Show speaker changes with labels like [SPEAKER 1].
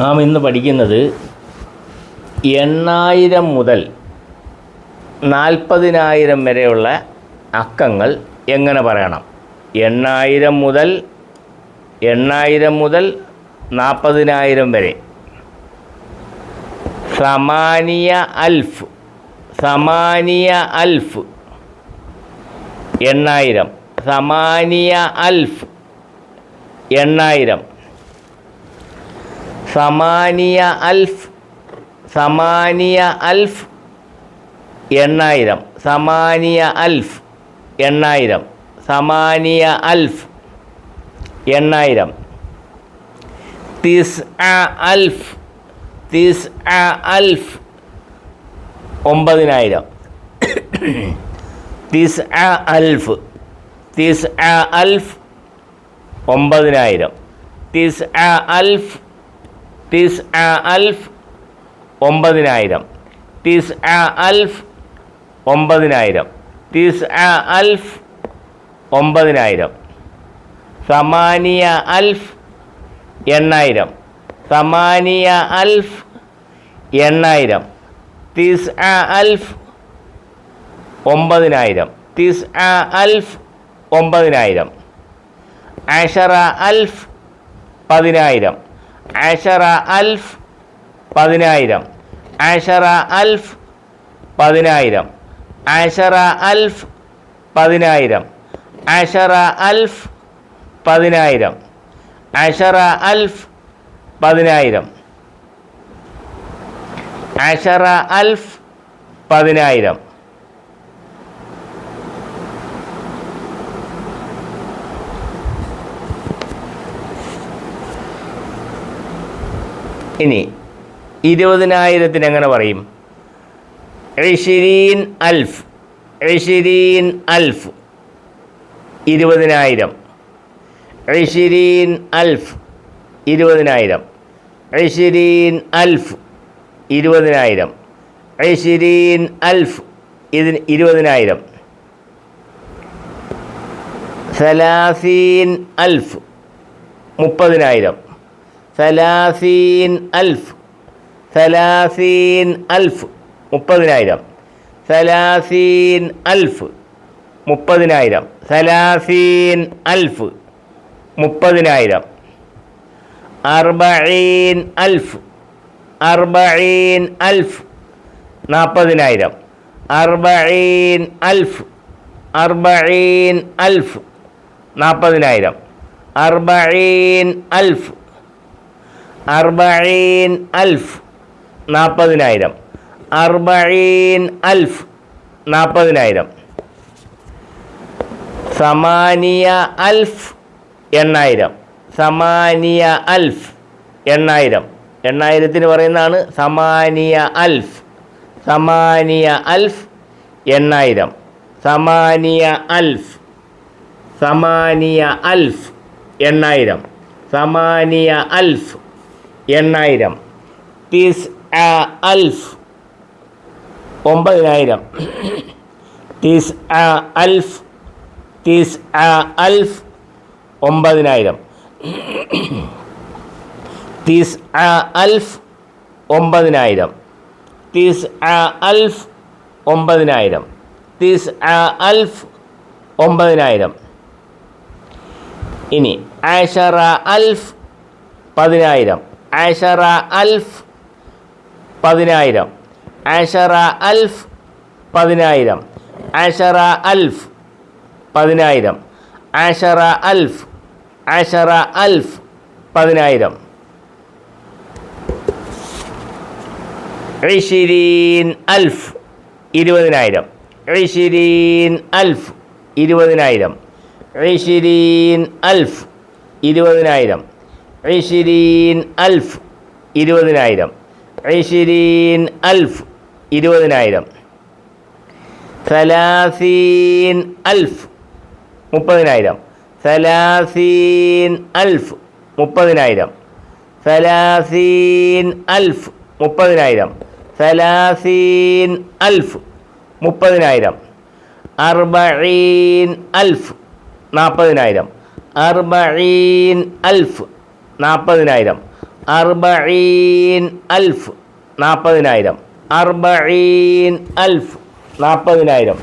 [SPEAKER 1] നാം ഇന്ന് പഠിക്കുന്നത് 8000 മുതൽ 40000 വരെയുള്ള അക്കങ്ങൾ എങ്ങനെ പറയണം. 8000 മുതൽ 40000 വരെ. സമാനിയ അൽഫ് 8000. സമാനിയ അൽഫ് 8000. സമാനിയ അൽഫ് 8000. സമാനിയ അൽഫ് 8000. സമാനിയ അൽഫ് 8000. തിസ്അ അൽഫ് 9000. തിസ്അ അൽഫ് 9000. തിസ്അ അൽഫ് 9000. തിസ്അ അൽഫ് 9000. തിസ്അ അൽഫ് 9000. സമാനിയ അൽഫ് 8000. സമാനിയ അൽഫ് 8000. തിസ്അ അൽഫ് 9000. തിസ്അ അൽഫ് 9000. അശറ അൽഫ് 10000. അശറ അൽഫ് 10000. അശറ അൽഫ് 10000. അശറ അൽഫ് 10000. അശറ അൽഫ് 10000. അശറ അൽഫ് 10000. അശറ അൽഫ് 10000. ഇനി 20000 എങ്ങനെ പറയും? 20 അൽഫ് 20 അൽഫ് 20000. 20 അൽഫ് 20000. 20 അൽഫ് 20000. 20 അൽഫ് 20000. 30 അൽഫ് 30000. 30 അൽഫ് 30 അൽഫ് 30000. 30 അൽഫ് 30000. 30 അൽഫ് 30000. 40 അൽഫ് 40 അൽഫ് 40000. 40 അൽഫ് 40 അൽഫ് 40000. 40 അൽഫ് 40 അൽഫ് 40000. 40 അൽഫ് 40000. സമാനിയ അൽഫ് 8000. സമാനിയ അൽഫ് 8000. 8000 പറയുന്നതാണ് സമാനിയ അൽഫ്. സമാനിയ അൽഫ് 8000. സമാനിയ അൽഫ്. സമാനിയ അൽഫ് 8000. സമാനിയ അൽഫ് 8000. തിസ്അ അൽഫ് 9000. തിസ്അ അൽഫ് 9000. തിസ്അ അൽഫ് 9000. തിസ്അ അൽഫ് 9000. തിസ്അ അൽഫ് 9000. ഇനി അശറ അൽഫ് 10000. അശറ അൽഫ് 10000. അശറ അൽഫ് 10000. അശറ അൽഫ് 10000. അശറ അൽഫ് 10000. 20 അൽഫ് 20000. 20 അൽഫ് 20000. 20 അൽഫ് 20000. 20 അൽഫ് 20000. 20 അൽഫ് 20000. 30 അൽഫ് 30000. 30 അൽഫ് 30000. 30 അൽഫ് 30000. 30 അൽഫ് 30000. 40 അൽഫ് 40000. 40 അൽഫ് 40000. അർബഈൻ അൽഫ് 40,000 അർബഈൻ അൽഫ് 40,000